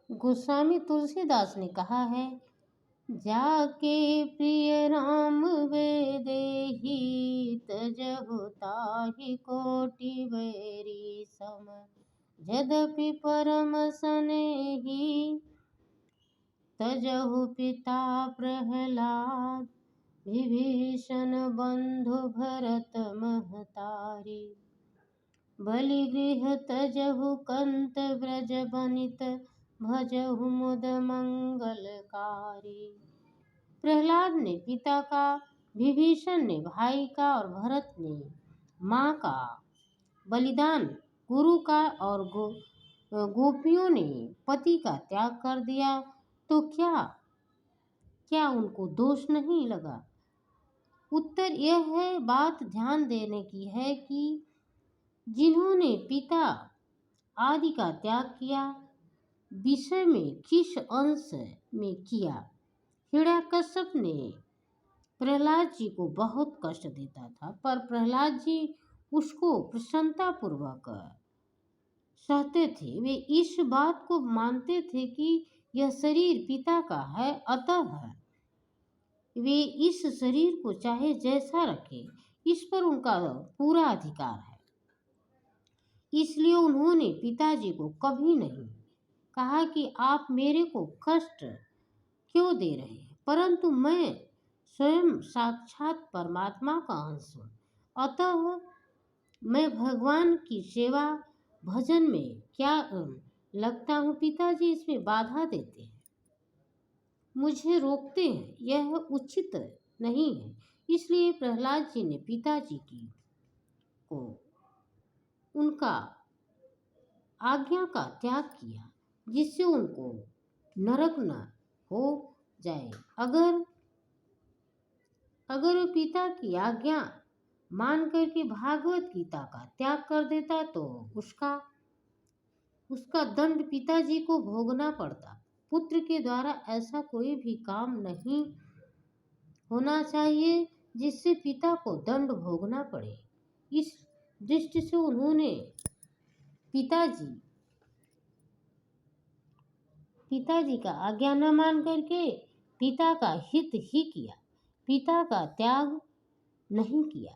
गोस्वामी तुलसीदास ने कहा है, जाके प्रिय राम वेदेहि तजहु ताहि कोटि वैरी सम। यद्यपि परम स्नेही तजहु पिता प्रहलाद, विभीषण बंधु भरत महतारी। बलिगृह तजहु कंत व्रज बनित, भजहु मुद मंगलकारी। प्रहलाद ने पिता का, विभीषण ने भाई का और भरत ने माँ का बलिदान, गुरु का और गोपियों ने पति का त्याग कर दिया, तो क्या उनको दोष नहीं लगा? उत्तर यह है, बात ध्यान देने की है कि जिन्होंने पिता आदि का त्याग किया, विषय में किस अंश में किया। हिरण्यकश्यप ने प्रहलाद जी को बहुत कष्ट देता था, पर प्रहलाद जी उसको प्रसन्नता पूर्वक सहते थे। वे इस बात को मानते थे कि यह शरीर पिता का है, अतः वे इस शरीर को चाहे जैसा रखे, इस पर उनका पूरा अधिकार है। इसलिए उन्होंने पिताजी को कभी नहीं कहा कि आप मेरे को कष्ट क्यों दे रहे हैं, परंतु मैं स्वयं साक्षात परमात्मा का अंश हूँ, अतः मैं भगवान की सेवा भजन में क्या लगता हूँ। पिताजी इसमें बाधा देते हैं, मुझे रोकते हैं, यह उचित नहीं है। इसलिए प्रहलाद जी ने पिताजी को उनका आज्ञा का त्याग किया, जिससे उनको नरक न हो जाए। अगर वो पिता की आज्ञा मान करके भागवत गीता का त्याग कर देता तो उसका दंड पिताजी को भोगना पड़ता। पुत्र के द्वारा ऐसा कोई भी काम नहीं होना चाहिए जिससे पिता को दंड भोगना पड़े। इस दृष्टि से उन्होंने पिताजी का आज्ञा न मान करके पिता का हित ही किया, पिता का त्याग नहीं किया।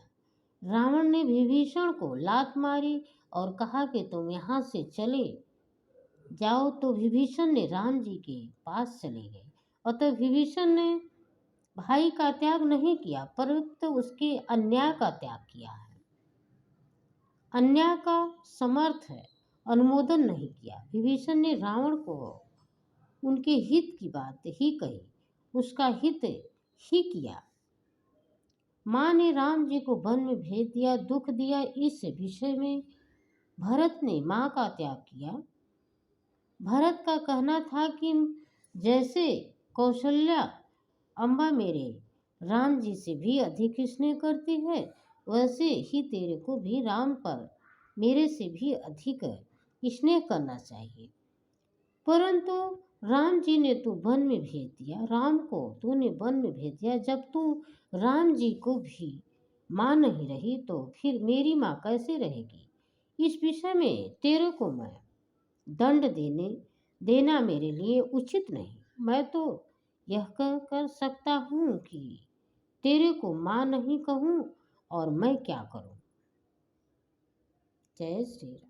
रावण ने विभीषण को लात मारी और कहा कि तुम यहाँ से चले जाओ, तो विभीषण ने राम जी के पास चले गए। अतः विभीषण ने भाई का त्याग नहीं किया, परंतु उसके अन्याय का त्याग किया है। अन्याय का समर्थ है, अनुमोदन नहीं किया। विभीषण ने रावण को उनके हित की बात ही कही, उसका हित ही किया। माँ ने राम जी को वन में भेज दिया, दुख दिया। इस विषय में भरत ने माँ का त्याग किया। भरत का कहना था कि जैसे कौशल्या अम्बा मेरे राम जी से भी अधिक स्नेह करती है, वैसे ही तेरे को भी राम पर मेरे से भी अधिक स्नेह करना चाहिए। परंतु राम जी ने तू वन में भेज दिया, राम को तूने वन में भेज दिया। जब तू राम जी को भी माँ नहीं रही, तो फिर मेरी माँ कैसे रहेगी? इस विषय में तेरे को मैं दंड देना मेरे लिए उचित नहीं। मैं तो यह कर सकता हूँ कि तेरे को माँ नहीं कहूँ, और मैं क्या करूँ। जय श्री राम।